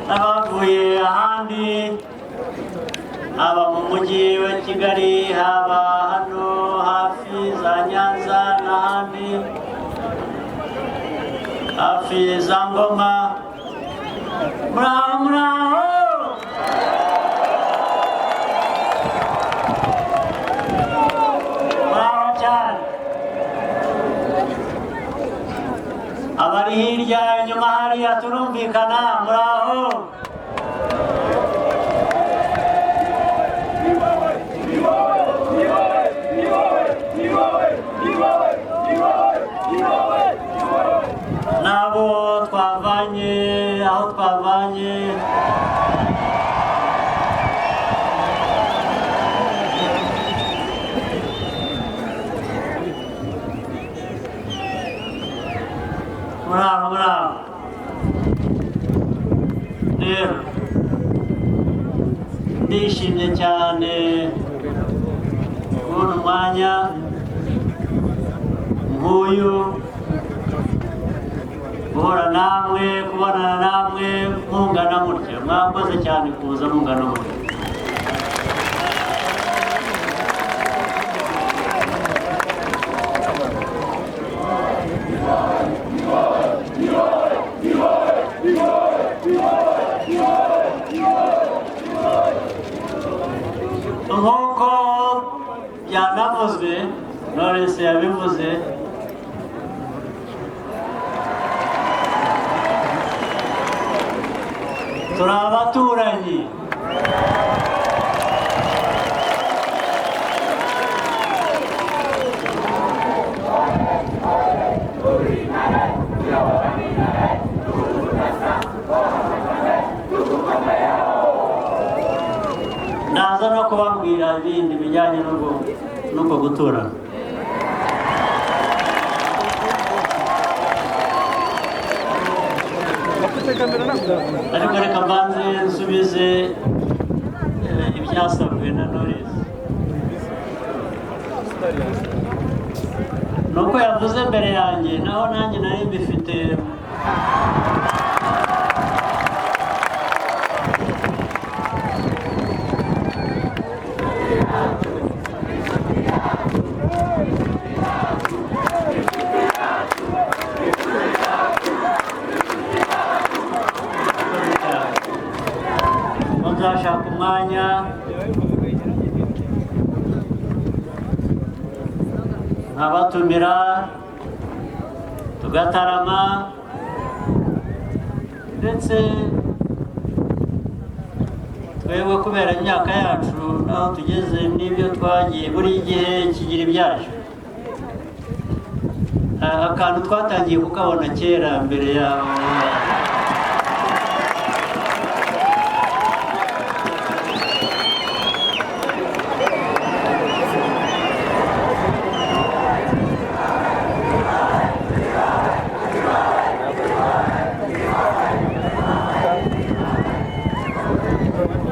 n'abavuye ahandi haba mu mujyi wa Kigali haba hano hafi za Nyanza n'ahandi hafi za Ngoma muraho muraho muraho cyane abari hirya inyuma hariya turumvikana muraho nabo twavanye aho twavanye muraho rero ndishimye cyane kubona umwanya nk'uyu guhura namwe kubonana namwe mungana mutya mwakoze cyane kuza mungana mutya nk'uko byanavuzwe Knowless yabivuze turi abaturanyi ndaza no kubabwira ibindi bijyanye n'uko guturana ariko reka mbanze nsubize ibyasabwe na Knowless nuko yavuze mbere yanjye naho nanjye nari mbifite nzashaka umwanya nkabatumira tugatarama ndetse twebwe kubera imyaka yacu naho tugeze n'ibyo twagiye buri gihe kigira ibyacu akantu twatangiye kukabona kera mbere yaho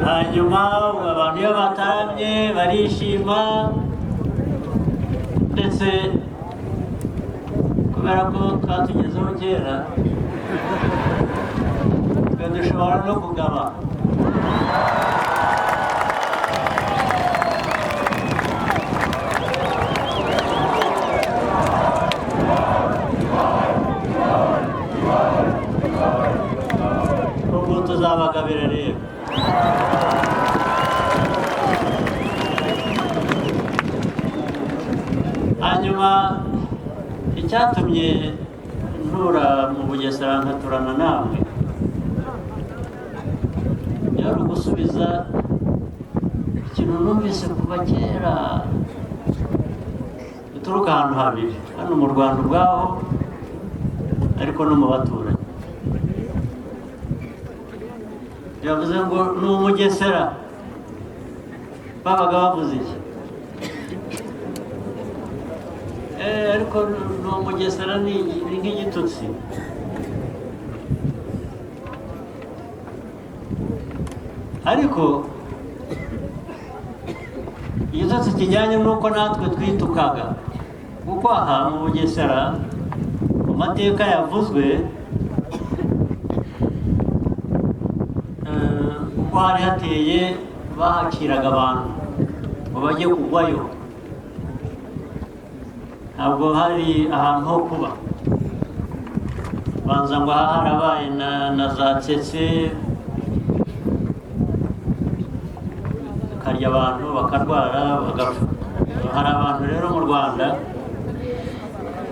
hanyuma abantu iyo bataramye barishima ndetse kubera ko twatugezeho kera twe dushobora no kugaba ubwo tuzabagabira rero hanyuma icyatumye ntura mu Bugesera nkaturana namwe yari ugusubiza ikintu numvise kuva kera bituruka ahantu habiri hano mu Rwanda ubwaho ariko no mu baturanyi yavuze ngo ni Umugesera babaga bavuze iki ariko ni Umugesera ni nk'igitutsi ariko igitutsi kijyanye n'uko natwe twitukaga kuko aha mu Bugesera mu mateka yavuzwe uko hari hateye bahakiraga abantu ngo bajye kugwayo, ntabwo hari ahantu ho kuba. Banza ngo aha harabaye na za tsetse, bakarya abantu bakarwara bagapfa. Hari abantu rero mu Rwanda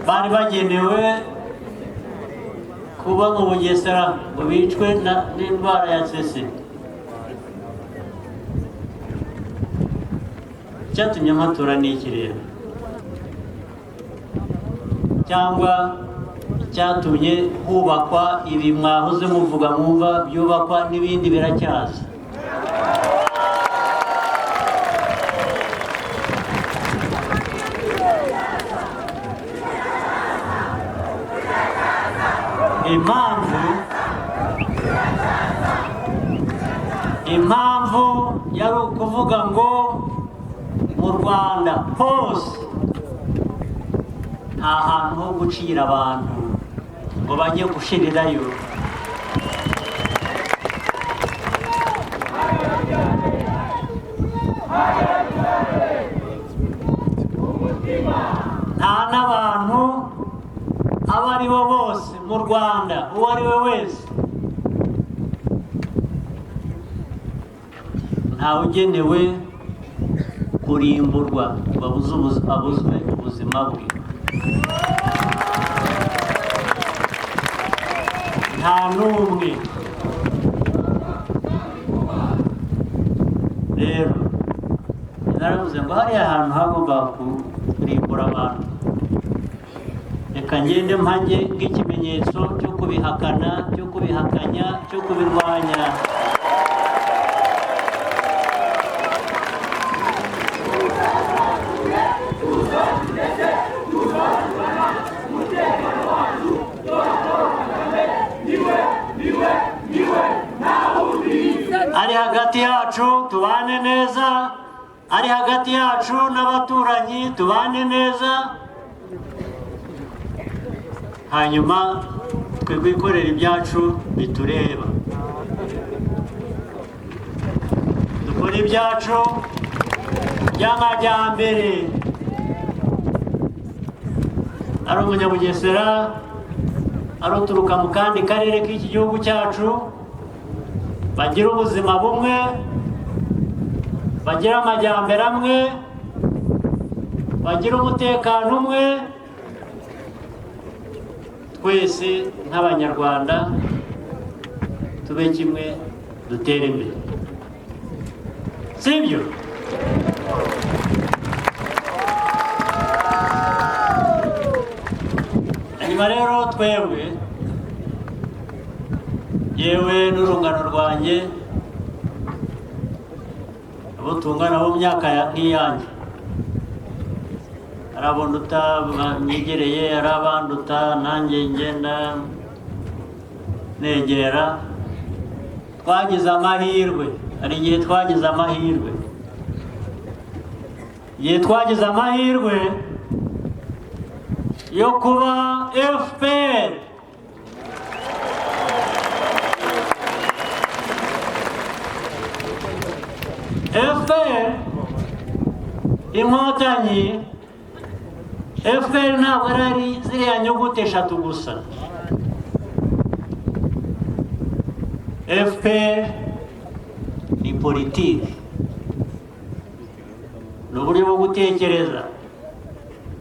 bari bagenewe kuba mu Bugesera ngo bicwe n'indwara ya tsetse. Icyatumye mpatura ni iki rero? Cyangwa icyatumye hubakwa ibi mwahoze muvuga mwumva byubakwa n'ibindi biracyaza? Impamvu yari ukuvuga ngo mu Rwanda hose nta hantu ho gucira abantu ngo bajye gushirirayo. Nta n'abantu abo ari bo bose mu Rwanda, uwo ari we wese, ntawe ugenewe kurimburwa ngo abuzwe ubuzima bwe. Nta n'umwe. Rero naravuze ngo hariya hantu hagomba kurimbura abantu, reka ngende mpange nk'ikimenyetso cyo kubihakana, cyo kubihakanya, cyo kubirwanya. Ari hagati yacu tubane neza, ari hagati yacu n'abaturanyi tubane neza, hanyuma twe kwikorera ibyacu bitureba, dukora ibyacu by'amajyambere. Ari umunyabugesera, ari uturuka mu kandi karere k'iki gihugu cyacu, bagira ubuzima bumwe, bagira amajyambere amwe, bagira umutekano umwe, twese nk'Abanyarwanda tube kimwe, dutere imbere, sibyo? Hanyuma rero twebwe, yewe n'urungano rwanjye, abo tungana bo myaka nk'iyanjye, hari abanduta banyegereye, hari abanduta nanjye ngenda negera. Twagize amahirwe, hari igihe twagize amahirwe, igihe twagize amahirwe yo kuba FPR. FPR Inkotanyi, FPR ntabwo ari ziriya nyuguti eshatu gusa. FPR ni politiki, ni uburyo bwo gutekereza,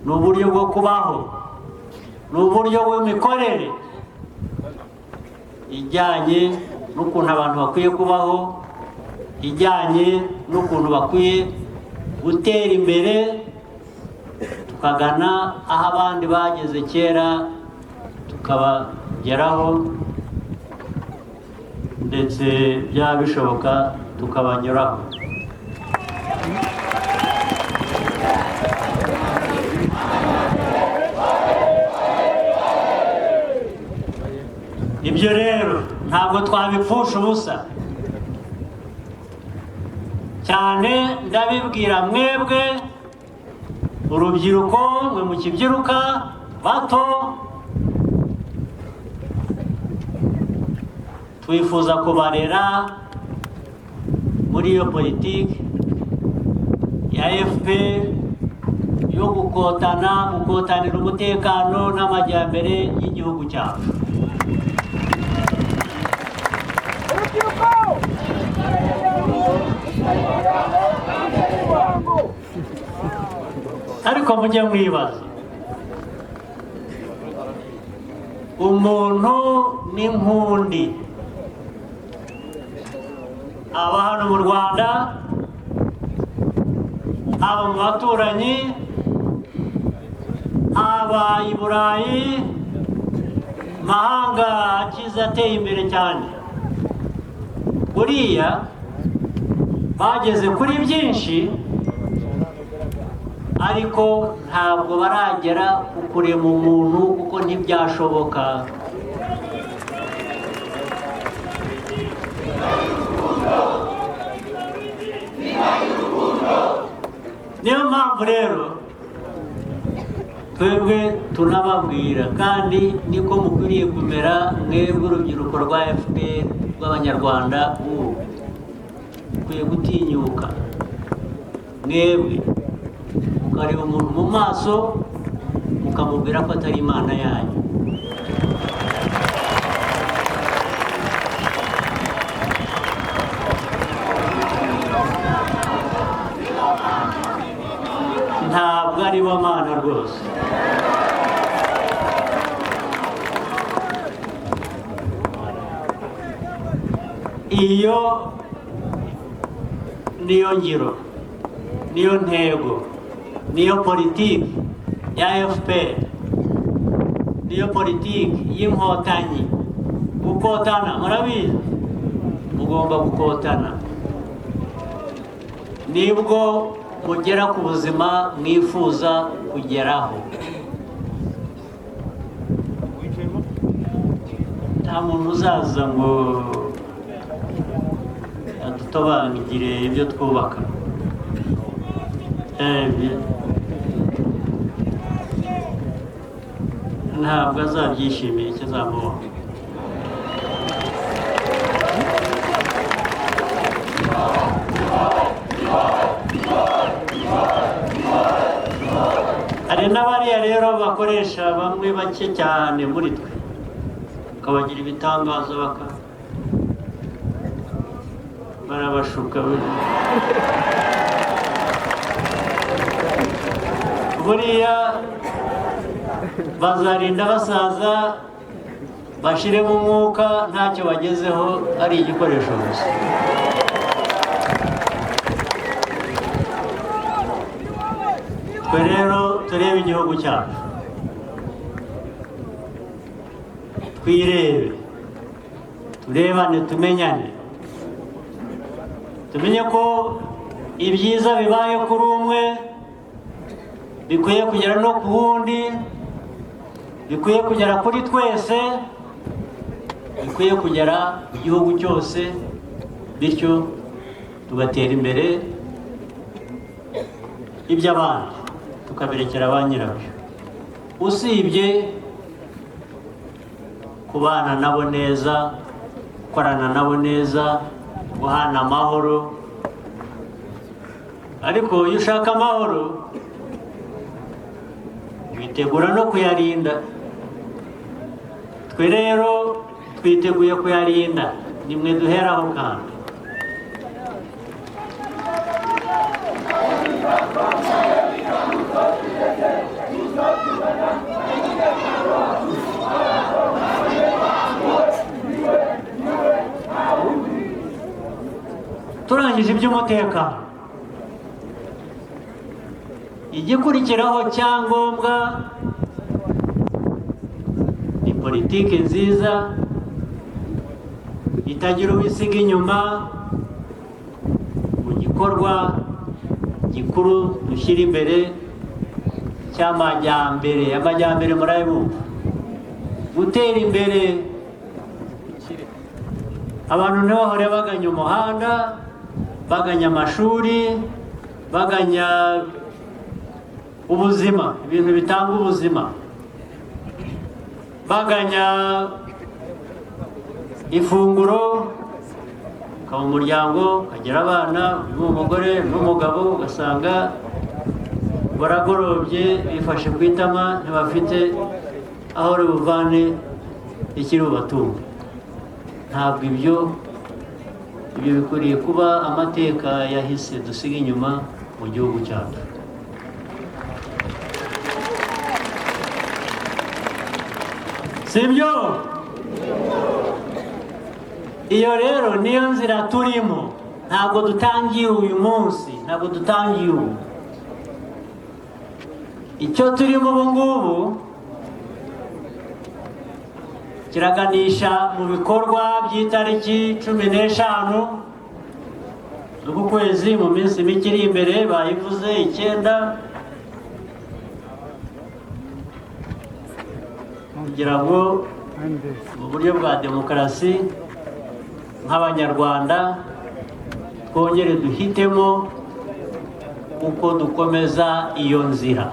ni uburyo bwo kubaho, ni uburyo bw'imikorere ijyanye n'ukuntu abantu bakwiye kubaho, ijyanye n'ukuntu bakwiye gutera imbere, tukagana aho abandi bageze kera tukabageraho, ndetse byaba bishoboka tukabanyuraho. Ibyo rero ntabwo twabipfusha ubusa. Cyane ndabibwira mwebwe urubyiruko, mwe mukibyiruka bato, twifuza kubarera muri iyo politiki ya FPR yo gukotanira umutekano n'amajyambere y'igihugu cyacu. Ariko mujye mwibaza, umuntu n'impundi aba hano mu Rwanda, aba mu baturanyi, aba i Burayi, mahanga akize ateye imbere cyane, buriya bageze kuri byinshi ariko ntabwo baragera ku kurema umuntu kuko ntibyashoboka. Niyo mpamvu rero twebwe tunababwira, kandi niko mukwiriye kumera mwebwe urubyiruko rwa FPR rw'Abanyarwanda. ubu mukwiye gutinyuka, mwebwe mukareba umuntu mu maso mukamubwira ko atari Imana yanyu. Ntabwo ari bo Mana rwose. Iyo niyo ngiro, niyo ntego, niyo politiki ya FPR, niyo politiki y'inkotanyi. Gukotana, murabizi, mugomba gukotana, nibwo mugera ku buzima mwifuza kugeraho. Nta muntu uzaza ngo adutobangire ibyo twubaka. Ntabwo azabyishimiye ikizamuha. Hari n'abariya rero bakoresha bamwe bake cyane muri twe, bakabagira ibitangaza, barabashuka. Buriya bazarinda basaza, bashiremo umwuka, ntacyo bagezeho, ari igikoresho gusa. Twe rero turebe igihugu cyacu, twirebe, turebane, tumenyane, tumenye ko ibyiza bibaye kuri umwe bikwiye kugera no ku wundi, bikwiye kugera kuri twese, bikwiye kugera ku gihugu cyose, bityo tugatera imbere, iby'abandi tukabirekera ba nyirabyo. Usibye kubana nabo neza, gukorana nabo neza, guhana amahoro. Ariko iyo ushaka amahoro witegura no kuyarinda. Twe rero twiteguye kuyarinda, nimwe duheraho kandi. Turangije iby'umutekano, igikurikiraho cyangombwa ni politiki nziza itagira uwisiga inyuma mu gikorwa gikuru dushyira imbere cy'amajyambere. Amajyambere murayibumva, gutera imbere. Abantu ntibahore baganya umuhanda, baganya amashuri, baganya ubuzima, ibintu bitanga ubuzima, baganya ifunguro, ukaba umuryango ukagira abana n'umugore n'umugabo ugasanga baragorobye bifashe ku itama ntibafite aho uri buvane ikiri bubatunga. Ntabwo ibyo bikwiriye kuba amateka yahise dusiga inyuma mu gihugu cyacu. Sibyo? Iyo rero niyo nzira turimo. Ntabwo dutangiye uyu munsi, ntabwo dutangiye ubu. Icyo turimo ubu ngubu kiraganisha mu bikorwa by'itariki 15 z'uku kwezi, mu minsi mike iri imbere, bayivuze 9, kugira ngo mu buryo bwa demokarasi nk'abanyarwanda twongere duhitemo uko dukomeza iyo nzira.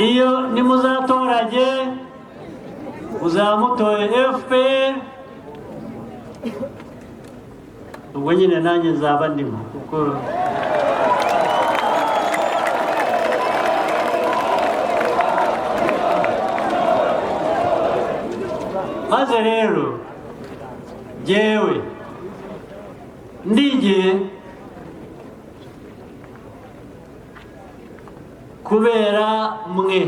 Iyo nimuzatoranye uzamutoye FPR, ubwo nyine nanjye nzaba ndimo, kuko maze rero jyewe ndigiye kubera mwe.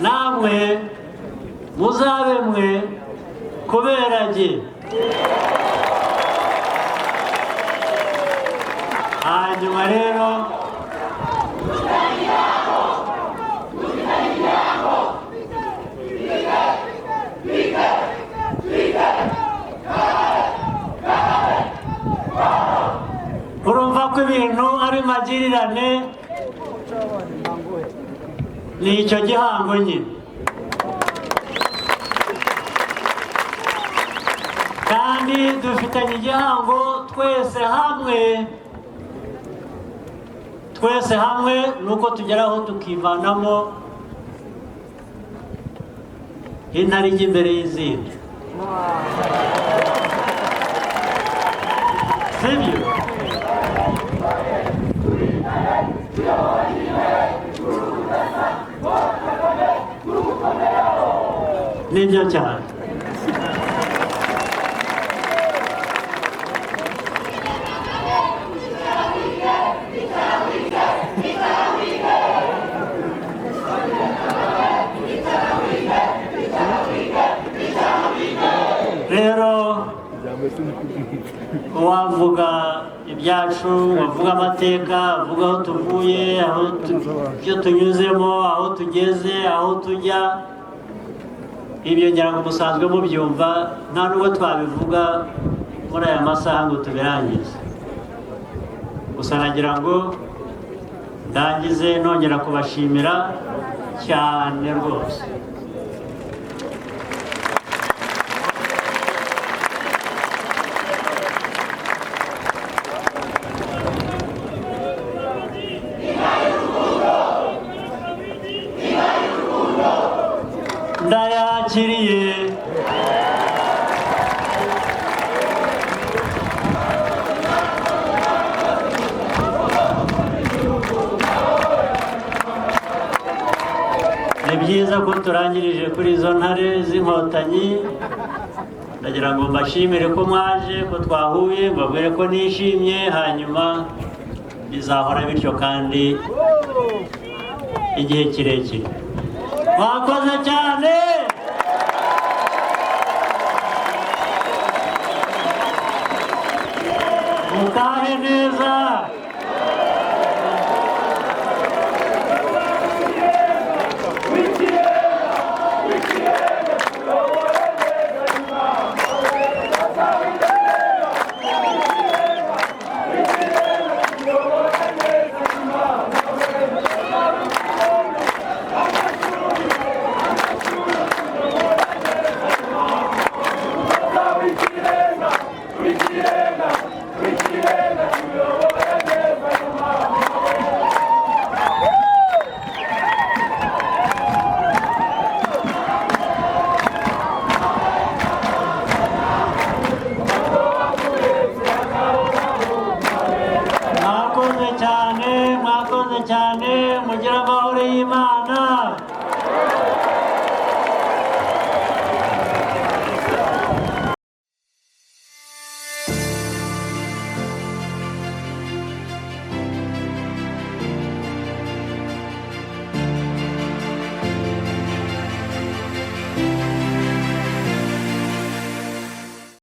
Namwe muzabe mwe kubera jye. Hanyuma rero urumva ko ibintu ari magirirane, ni icyo gihango nyine. Kandi dufitanye igihango twese hamwe nuko tugeraho tukivanamo intare ijya imbere y'izindi. Sibyo? Nibyo cyane. Rero wavuga ibyacu, wavuga amateka, wavuga aho tuvuye, ibyo tunyuzemo, aho tugeze, aho tujya, ibyo ngira ngo musanzwe mubyumva, nta nubwo twabivuga muri aya masaha ngo tubirangize. Gusa nagira ngo ndangize nongera kubashimira cyane rwose. Ndayakiriye. Ni byiza ko turangirije kuri izo ntare z'inkotanyi. Ndagira ngo mbashimire ko mwaje, ko twahuye, mbabwire ko nishimye, hanyuma bizahora bityo kandi igihe kirekire. Mwakoze cyane. Mutahe neza.